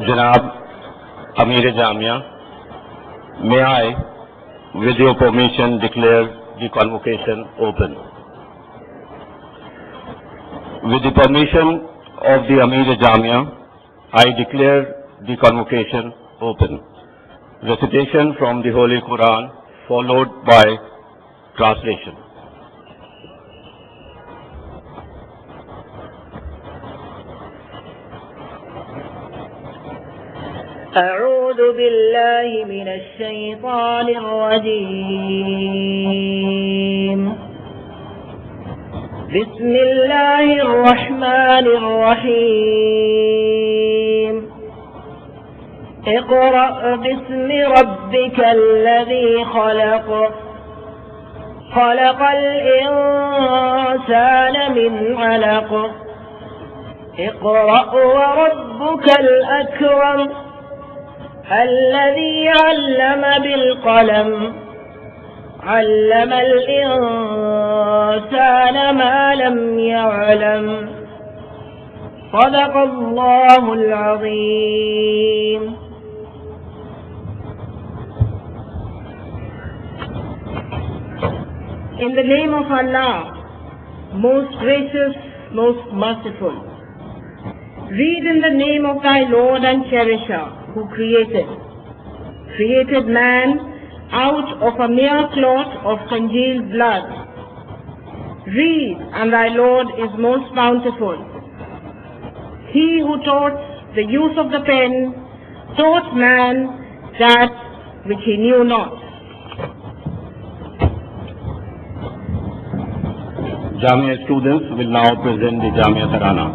Janab Amir Jamia, may I, with your permission, declare the convocation open. With the permission of the Amir Jamia, I declare the convocation open. Recitation from the Holy Quran followed by translation. أعوذ بالله من الشيطان الرجيم. بسم الله الرحمن الرحيم. اقرأ باسم ربك الذي خلق. خلق الإنسان من علق. اقرأ وربك الأكرم الذي علم بالقلم علم الإنسان ما لم يعلم صدق الله العظيم. In the name of Allah, most gracious, most merciful. Read in the name of thy Lord and Cherisher, who created man out of a mere clot of congealed blood. Read, and thy Lord is most bountiful. He who taught the use of the pen taught man that which he knew not. Jamia students will now present the Jamia Tarana.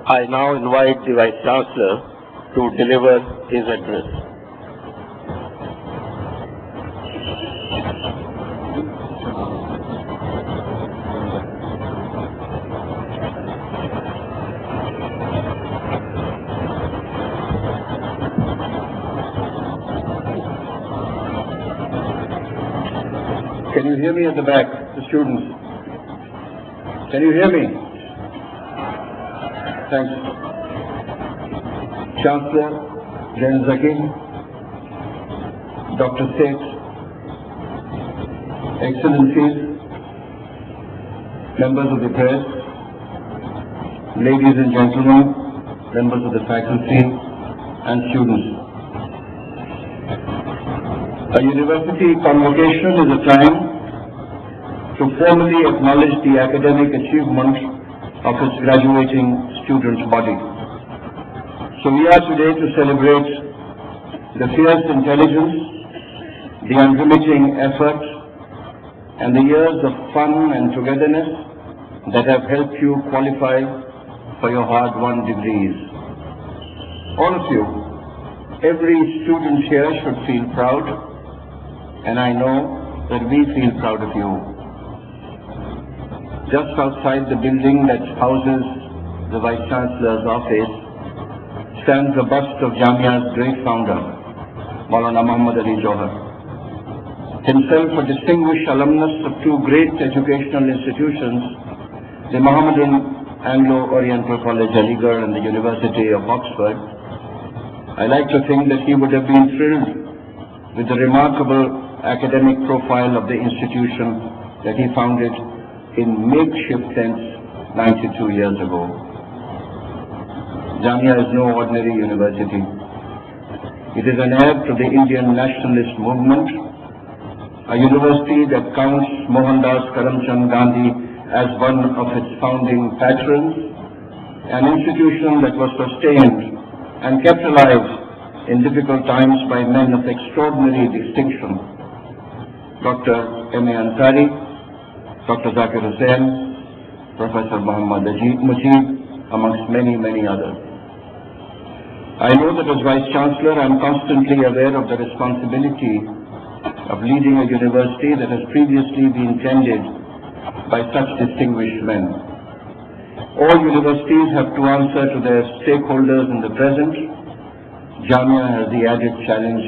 I now invite the Vice Chancellor to deliver his address. Can you hear me at the back, the students? Can you hear me? Thanks. Chancellor, Jen Zaki, Dr. Seth, Excellencies, members of the press, ladies and gentlemen, members of the faculty and students. A university convocation is a time to formally acknowledge the academic achievement of its graduating student body. So we are today to celebrate the fierce intelligence, the unremitting effort, and the years of fun and togetherness that have helped you qualify for your hard-won degrees. All of you, every student here should feel proud, and I know that we feel proud of you. Just outside the building that houses the Vice Chancellor's office stands a bust of Jamia's great founder, Maulana Muhammad Ali Johar. Himself a distinguished alumnus of two great educational institutions, the Mohammedan Anglo-Oriental College, Aligarh, and the University of Oxford. I like to think that he would have been thrilled with the remarkable academic profile of the institution that he founded in makeshift tents 92 years ago. Jamia is no ordinary university. It is an heir to the Indian nationalist movement, a university that counts Mohandas Karamchand Gandhi as one of its founding patrons, an institution that was sustained and kept alive in difficult times by men of extraordinary distinction. Dr. M.A. Ansari, Dr. Zakir Hussain, Professor Muhammad Mujib, amongst many, many others. I know that as Vice Chancellor, I am constantly aware of the responsibility of leading a university that has previously been tended by such distinguished men. All universities have to answer to their stakeholders in the present. Jamia has the added challenge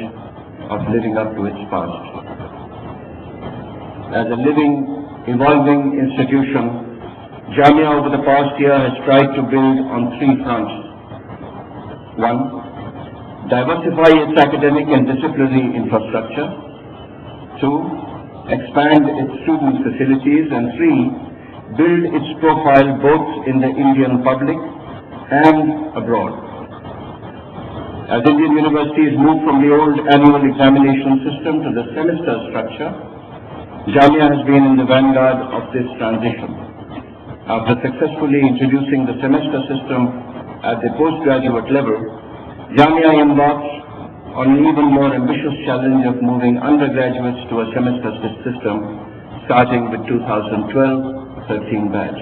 of living up to its past. As a living, evolving institution, Jamia over the past year has tried to build on three fronts. One, diversify its academic and disciplinary infrastructure. Two, expand its student facilities. And three, build its profile both in the Indian public and abroad. As Indian universities move from the old annual examination system to the semester structure, Jamia has been in the vanguard of this transition. After successfully introducing the semester system at the postgraduate level, Jamia embarked on an even more ambitious challenge of moving undergraduates to a semester system starting with 2012-13 batch.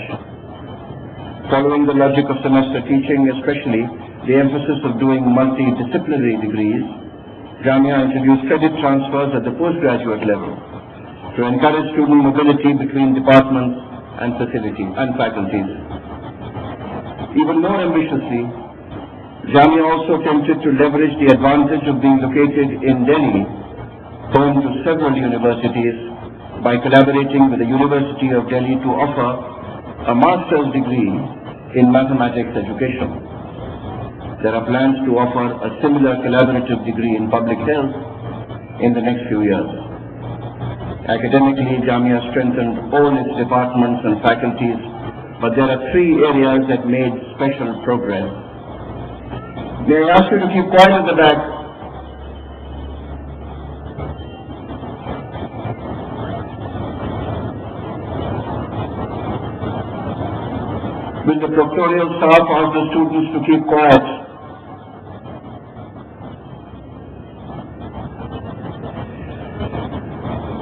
Following the logic of semester teaching, especially the emphasis of doing multidisciplinary degrees, Jamia introduced credit transfers at the postgraduate level to encourage student mobility between departments and faculties. Even more ambitiously, Jamia also attempted to leverage the advantage of being located in Delhi, home to several universities, by collaborating with the University of Delhi to offer a master's degree in mathematics education. There are plans to offer a similar collaborative degree in public health in the next few years. Academically, Jamia strengthened all its departments and faculties, but there are three areas that made special progress. May I ask you to keep quiet at the back? Will the proctorial staff ask the students to keep quiet?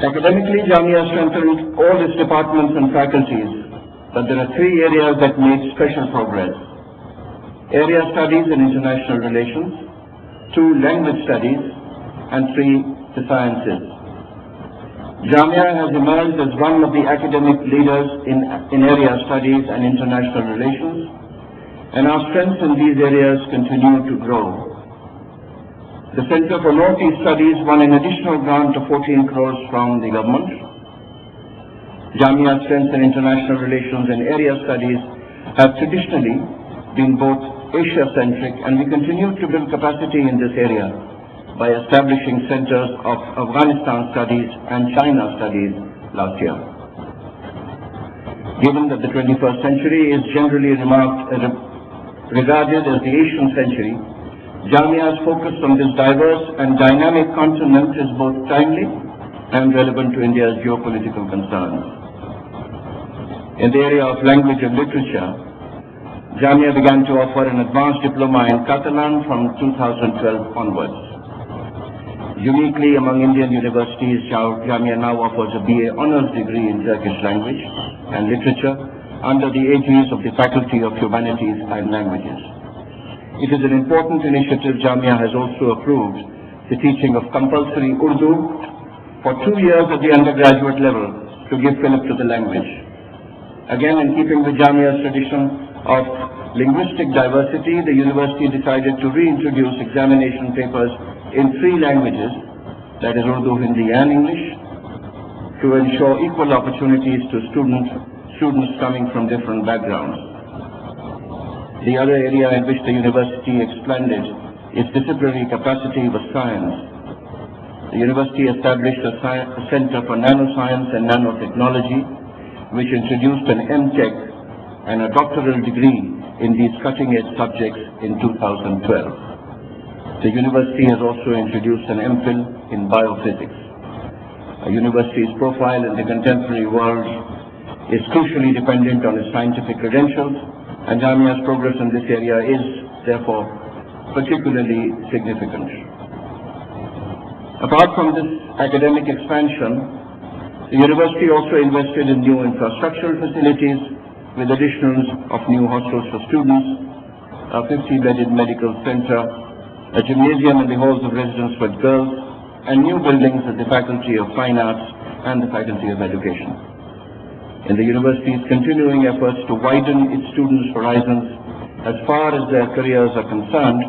Academically, Jamia strengthened all its departments and faculties, but there are three areas that made special progress. area studies and international relations, 2 language studies, and 3 the sciences. Jamia has emerged as one of the academic leaders in area studies and international relations, and our strengths in these areas continue to grow. The Center for Northeast Studies won an additional grant of 14 crores from the government. Jamia's strengths in international relations and area studies have traditionally been both Asia-centric, and we continue to build capacity in this area by establishing centers of Afghanistan studies and China studies last year. Given that the 21st century is generally regarded as the Asian century, Jamia's focus on this diverse and dynamic continent is both timely and relevant to India's geopolitical concerns. In the area of language and literature, Jamia began to offer an advanced diploma in Catalan from 2012 onwards. Uniquely among Indian universities, Jamia now offers a BA Honours degree in Turkish language and literature under the aegis of the Faculty of Humanities and Languages. It is an important initiative. Jamia has also approved the teaching of compulsory Urdu for 2 years at the undergraduate level to give fillip to the language. Again, in keeping with Jamia's tradition of linguistic diversity, the university decided to reintroduce examination papers in 3 languages, that is Urdu, Hindi and English, to ensure equal opportunities to students coming from different backgrounds. The other area in which the university expanded its disciplinary capacity was science. The university established a Center for Nanoscience and Nanotechnology, which introduced an MTech and a doctoral degree in these cutting-edge subjects in 2012. The university has also introduced an MPhil in biophysics. A university's profile in the contemporary world is crucially dependent on its scientific credentials, and Jamia's progress in this area is, therefore, particularly significant. Apart from this academic expansion, the university also invested in new infrastructural facilities with additions of new hostels for students, a 50-bedded medical center, a gymnasium in the halls of residence for girls, and new buildings at the Faculty of Fine Arts and the Faculty of Education. In the university's continuing efforts to widen its students' horizons as far as their careers are concerned,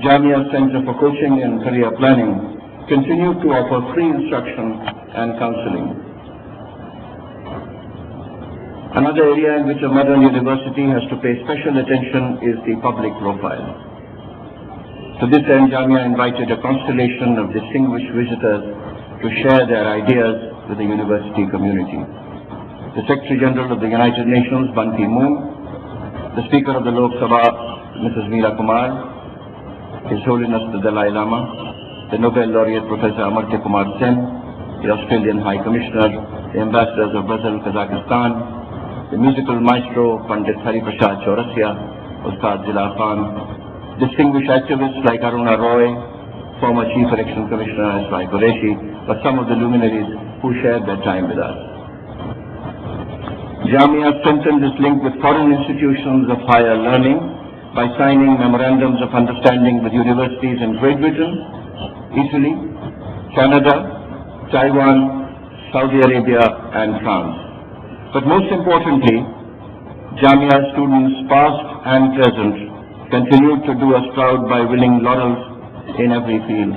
Jamia Center for Coaching and Career Planning continued to offer free instruction and counseling. Another area in which a modern university has to pay special attention is the public profile. To this end, Jamia invited a constellation of distinguished visitors to share their ideas with the university community. The Secretary General of the United Nations, Ban Ki-moon, the Speaker of the Lok Sabha, Mrs. Meera Kumar, His Holiness the Dalai Lama, the Nobel Laureate Professor Amartya Kumar Sen, the Australian High Commissioner, the ambassadors of Brazil, Kazakhstan, the musical maestro Pandit Hari Prasad Chaurasia, Ustad Zila Khan, distinguished activists like Aruna Roy, former Chief Election Commissioner S.Y. Qureshi, but some of the luminaries who shared their time with us. Jamia strengthened its link with foreign institutions of higher learning by signing memorandums of understanding with universities in Great Britain, Italy, Canada, Taiwan, Saudi Arabia, and France. But most importantly, Jamia students, past and present, continue to do us proud by winning laurels in every field.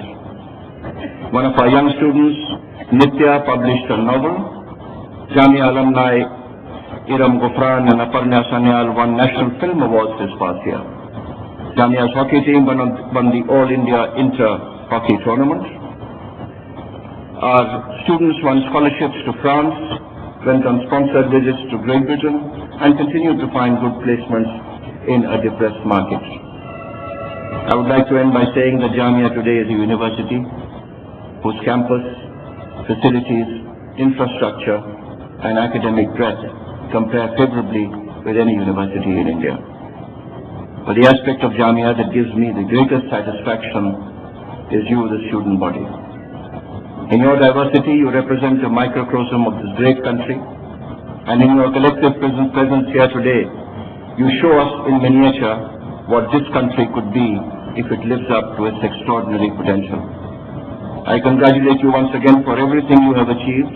One of our young students, Nitya, published a novel. Jamia alumni Iram Gufran and Aparna Sanyal won National Film Awards this past year. Jamia's hockey team won the All India Inter-Hockey Tournament. Our students won scholarships to France, went on sponsored visits to Great Britain, and continued to find good placements in a depressed market. I would like to end by saying that Jamia today is a university whose campus, facilities, infrastructure, and academic breadth compare favorably with any university in India. But the aspect of Jamia that gives me the greatest satisfaction is you, the student body. In your diversity, you represent a microcosm of this great country, and in your collective presence here today, you show us in miniature what this country could be if it lives up to its extraordinary potential. I congratulate you once again for everything you have achieved,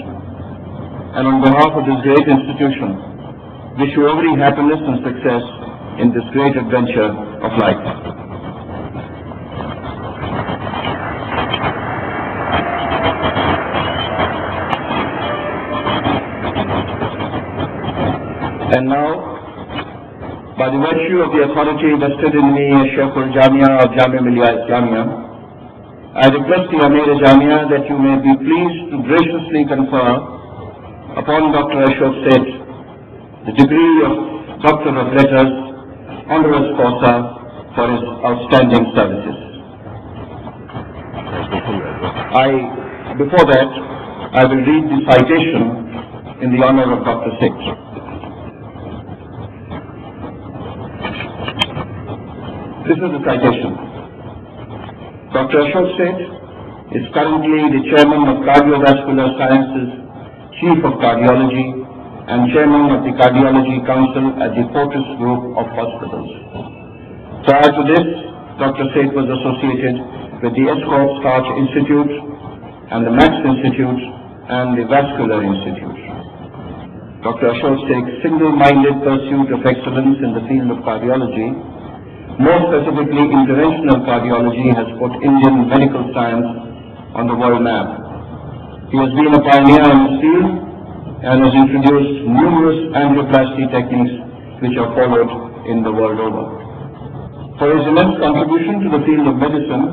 and on behalf of this great institution, wish you every happiness and success in this great adventure of life. And now, by the virtue of the authority vested in me as Sheikhul Jamia of Jamia Millia Islamia, I request the Amir Jamia that you may be pleased to graciously confer upon Dr. Ashok Seth the degree of Doctor of Letters, honoris causa, for his outstanding services. Before that, I will read the citation in the honor of Dr. Seth. This is the citation. Dr. Ashok Seth is currently the Chairman of Cardiovascular Sciences, Chief of Cardiology, and Chairman of the Cardiology Council at the Fortis Group of Hospitals. Prior to this, Dr. Seth was associated with the Escorts Heart Institute and the Max Institute and the Vascular Institute. Dr. Ashok Seth's single-minded pursuit of excellence in the field of cardiology, more specifically interventional cardiology, has put Indian medical science on the world map. He has been a pioneer in this field and has introduced numerous angioplasty techniques which are followed in the world over. For his immense contribution to the field of medicine,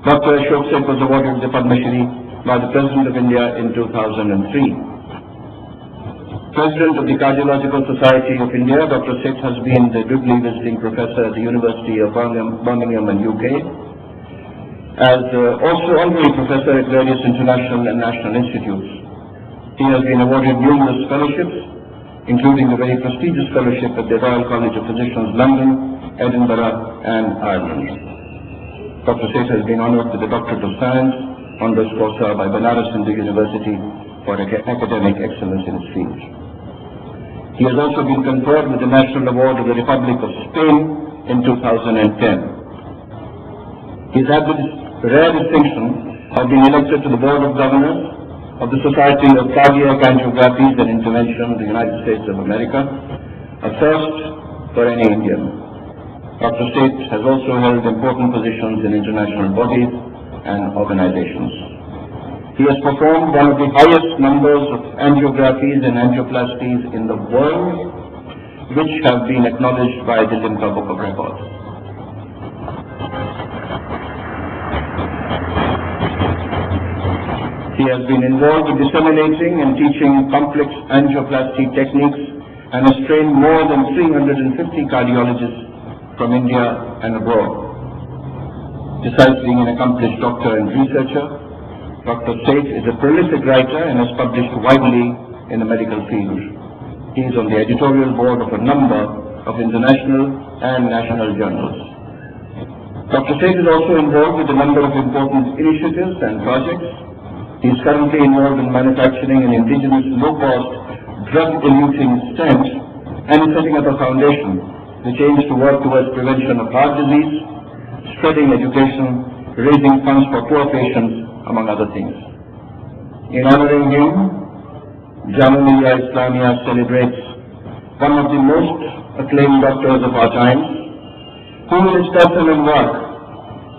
Dr. Ashok Seth was awarded the Padma Shri by the President of India in 2003. President of the Cardiological Society of India, Dr. Seth has been the Dubley Visiting Professor at the University of Birmingham and UK, as also Honorary Professor at various international and national institutes. He has been awarded numerous fellowships, including the very prestigious fellowship at the Royal College of Physicians, London, Edinburgh, and Ireland. Dr. Seth has been honoured with the Doctorate of Science, honoris causa by Banaras Hindu University for academic excellence in its field. He has also been conferred with the National Award of the Republic of Spain in 2010. He has had the rare distinction of being elected to the Board of Governors of the Society of Cardiac Angiographies and Intervention, the United States of America, a first for any Indian. Dr. Seth has also held important positions in international bodies and organizations. He has performed one of the highest numbers of angiographies and angioplasties in the world, which have been acknowledged by the Limca Book of Records. He has been involved in disseminating and teaching complex angioplasty techniques and has trained more than 350 cardiologists from India and abroad. Besides being an accomplished doctor and researcher, Dr. Seth is a prolific writer and has published widely in the medical field. He is on the editorial board of a number of international and national journals. Dr. Seth is also involved with a number of important initiatives and projects. He is currently involved in manufacturing an indigenous low-cost drug-eluting stent and setting up a foundation which aims to work towards prevention of heart disease, spreading education, raising funds for poor patients, among other things. In honoring him, Jamia Millia Islamia celebrates one of the most acclaimed doctors of our times, who in his person and work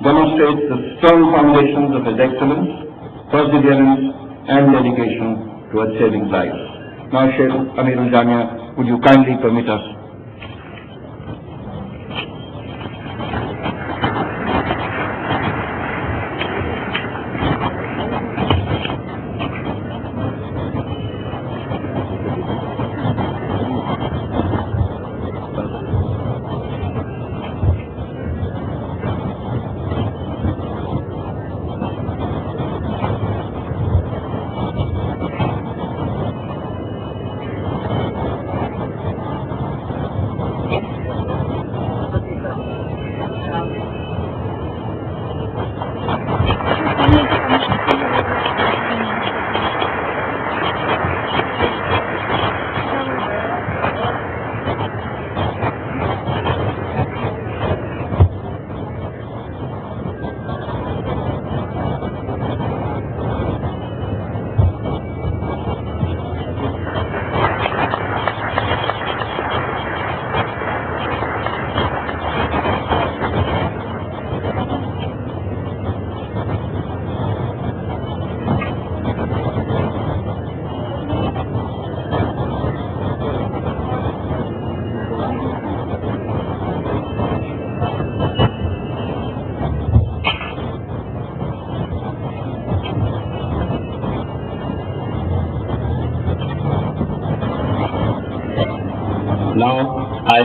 demonstrates the strong foundations of his excellence, perseverance, and dedication towards saving lives. Now, Sheikh Amirul Jamia, would you kindly permit us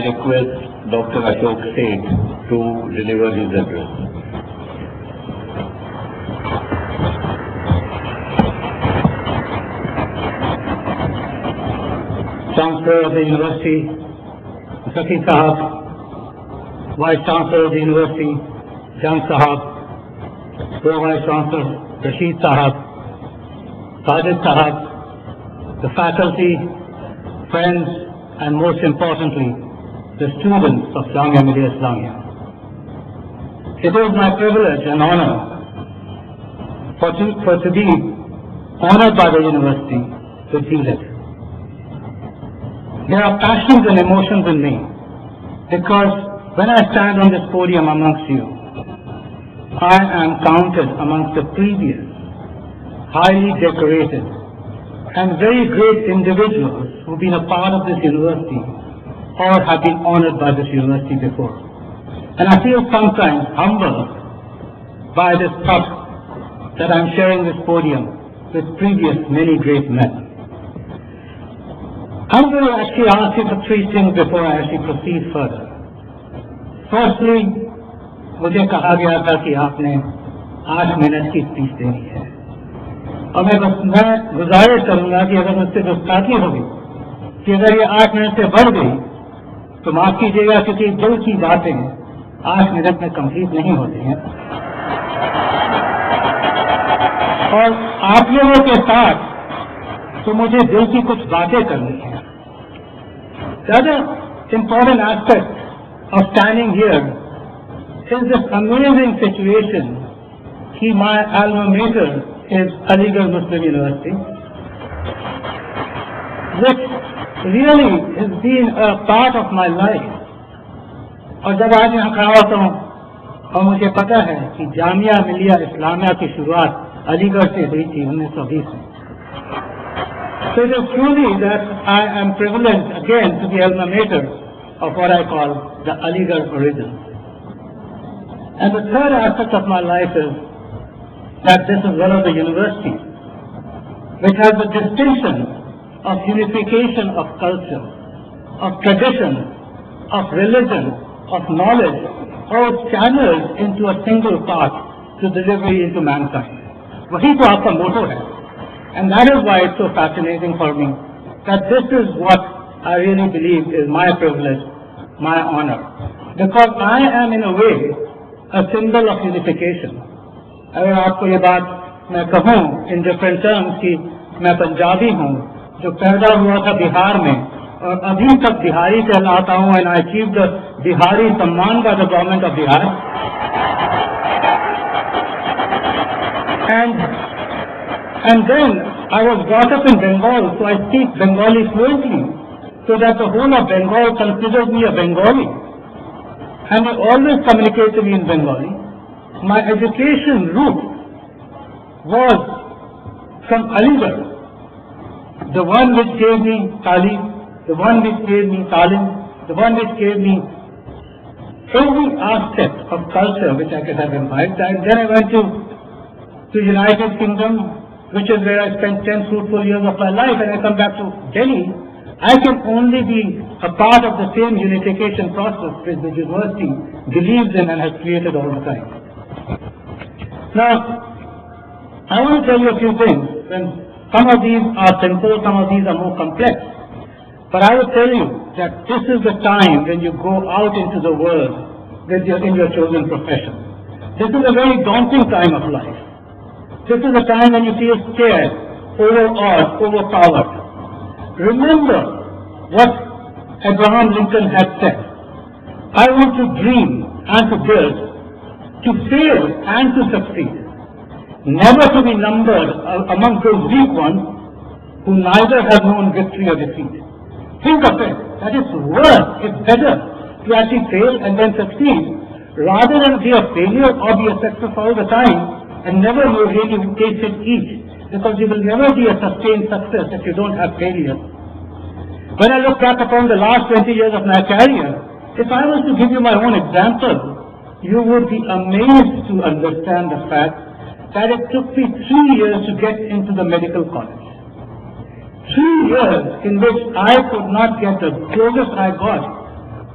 request Dr. Ashok Seth to deliver his address. Chancellor of the University, Zaki Sahab, Vice Chancellor of the University, Jang Sahab, Pro-Vice Chancellor Rashid Sahab, Sajid Sahab, the faculty, friends, and most importantly, the students of Jamia Millia Islamia. It is my privilege and honor to be honored by the university to feel it. There are passions and emotions in me because when I stand on this podium amongst you, I am counted amongst the previous, highly decorated and very great individuals who've been a part of this university or have been honored by this university before. And I feel sometimes humbled by this thought that I'm sharing this podium with previous many great men. I'm going to actually ask you for three things before I actually proceed further. Firstly, मुझे कहा गया था कि आपने 8 minute की speech देनी है और मैं गुजारिश करूंगा कि अगर मुझसे गुस्ताखी होगी कि अगर ये 8 मिनट से बढ़ गई तो माफ कीजिएगा क्योंकि दिल की बातें 8 मिनट में कंप्लीट नहीं होती हैं और आप लोगों के साथ तो मुझे दिल की कुछ बातें करनी है. The other important aspect of standing here is this amazing situation कि my alma mater is Aligarh Muslim University, which really has been a part of my life. और जब आज यहाँ खड़ा होता हूँ और मुझे पता है कि जामिया मिलिया इस्लामिया की शुरुआत अलीगढ़ से हुई थी 1920 में. So it is truly that I am privileged again to be alma mater of what I call the Aligarh origins. And the third aspect of my life is that this is one of the universities which has the distinction of unification of culture, of tradition, of religion, of knowledge, all channeled into a single path to delivery into mankind. वही तो आपका motto है. And that is why it's so fascinating for me that this is what I really believe is my privilege, my honor. Because I am in a way a symbol of unification. अगर आपको ये बात मैं कहूँ in different terms कि मैं पंजाबी हूँ जो पैदा हुआ था बिहार में और अभी तक बिहारी कहलाता हूँ and I achieved the Bihari सम्मान by the government of Bihar. And then I was brought up in Bengal, so I speak Bengali fluently, so that the whole of Bengal considers me a Bengali. And they always communicate to me in Bengali. My education route was from Aligarh, the one which gave me Talim, the one which gave me Talim, the one which gave me every aspect of culture which I could have imbibed. And then I went to United Kingdom, which is where I spent 10 fruitful years of my life, and I come back to Delhi. I can only be a part of the same unification process which the university believes in and has created all the time. Now, I want to tell you a few things. And some of these are simple, some of these are more complex. But I will tell you that this is the time when you go out into the world in your chosen profession. This is a very daunting time of life. This is a time when you feel scared, overawed, overpowered. Remember what Abraham Lincoln had said. I want to dream and to build, to fail and to succeed. Never to be numbered among those weak ones who neither have known victory or defeat. Think of it. That is worse. It's better to actually fail and then succeed rather than be a failure or be a success all the time and never really taste it each, because you will never be a sustained success if you don't have failure. When I look back upon the last 20 years of my career, if I was to give you my own example, you would be amazed to understand the fact that it took me 3 years to get into the medical college. 3 years in which I could not get the closest I got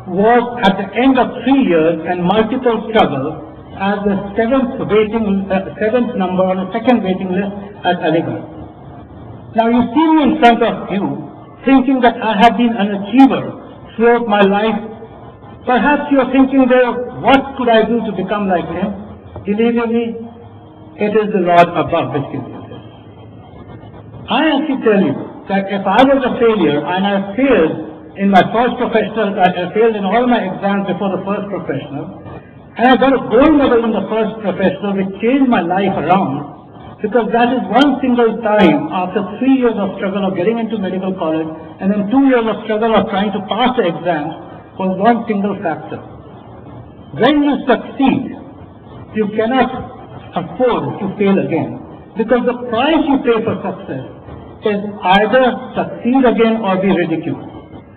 was at the end of 3 years and multiple struggles as the seventh number on the second waiting list at Aligarh. Now you see me in front of you thinking that I have been an achiever throughout my life. Perhaps you are thinking there, what could I do to become like him? Believe me, it is the Lord above which gives you this. I actually tell you that if I was a failure and I failed in my first professional, I failed in all my exams before the first professional, and I got a gold medal in the first professional, which changed my life around, because that is one single time after 3 years of struggle of getting into medical college and then 2 years of struggle of trying to pass the exams was one single factor. When you succeed, you cannot afford to fail again, because the price you pay for success is either succeed again or be ridiculed.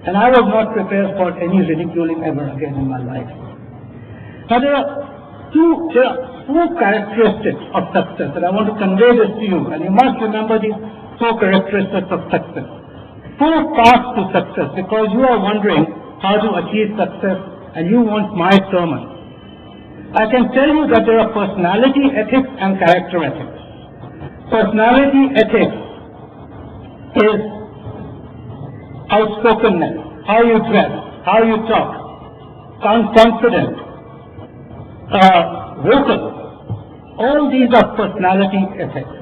And I was not prepared for any ridiculing ever again in my life. Now there are four characteristics of success, and I want to convey this to you, and you must remember these four characteristics of success. Four paths to success, because you are wondering how to achieve success and you want my sermon. I can tell you that there are personality ethics and character ethics. Personality ethics is outspokenness, how you dress, how you talk, confident, vocal. All these are personality ethics.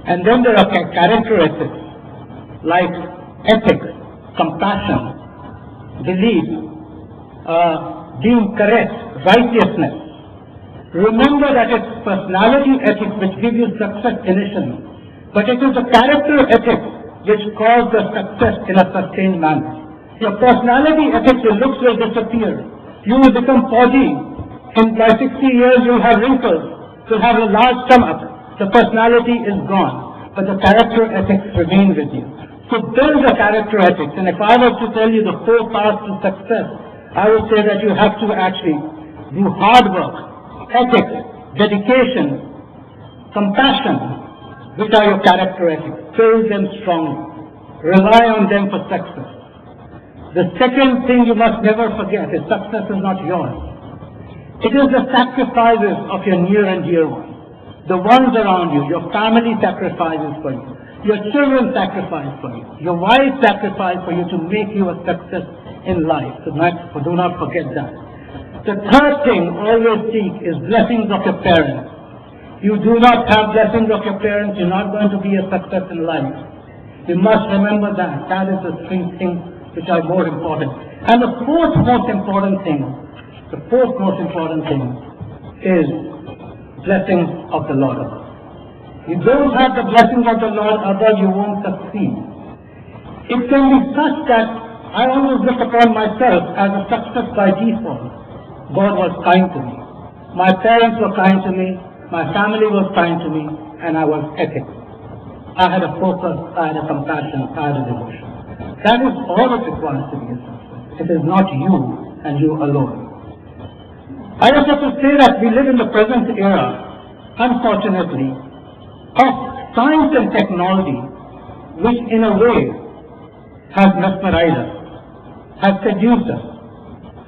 And then there are character ethics, like ethics, compassion, belief, being correct, righteousness. Remember that it's personality ethics which give you success initially, but it is the character ethics which cause the success in a sustained manner. Your personality ethics, your looks will disappear. You will become podgy. By 60 years you will have wrinkles. You will have a large stomach. The personality is gone, but the character ethics remain with you. So build the character ethics. And if I were to tell you the four paths to success, I would say that you have to actually do hard work, ethics, dedication, compassion, which are your character ethics. Build them strongly. Rely on them for success. The second thing you must never forget is success is not yours. It is the sacrifices of your near and dear ones. The ones around you, your family sacrifices for you. Your children sacrifice for you. Your wife sacrifice for you to make you a success in life. So do not forget that. The third thing always seek is blessings of your parents. You do not have blessings of your parents, you're not going to be a success in life. You must remember that. That is the three things which are more important. And the fourth most important thing is blessings of the Lord above. You don't have the blessings of the Lord above, you won't succeed. It can be such that I always look upon myself as a success by default. God was kind to me. My parents were kind to me. My family was kind to me. And I was ethical. I had a focus, I had a compassion, I had a devotion. That is all it requires to be a success. It is not you and you alone. I just have to say that we live in the present era, unfortunately, of science and technology, which in a way has mesmerized us, has seduced us.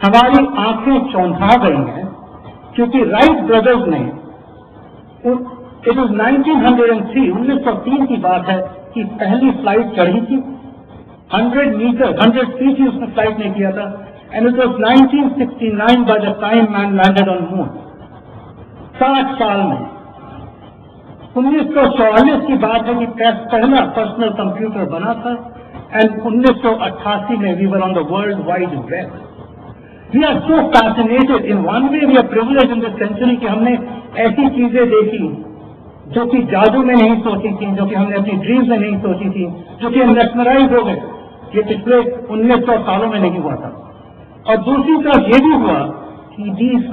हमारी आंखें चौंधा गई हैं, क्योंकि Wright brothers ने, it was 1903 की बात है कि पहली फ्लाइट चढ़ी थी, 100 feet ही उसने फ्लाइट नहीं किया था, and it was 1969 by the time man landed on moon. 60 साल में 1944 की बात है कि पहला पर्सनल कंप्यूटर बना था, and 1988 में we were on the world wide web. We are so fascinated. In one way we are privileged in this century कि हमने ऐसी चीजें देखी जो कि जादू में नहीं सोची थी, जो कि हमने अपनी ड्रीम्स में नहीं सोची थी, जो कि हम मेस्मराइज हो गए. ये पिछले 1900 सालों में नहीं हुआ था. और दूसरी तरफ ये भी हुआ कि these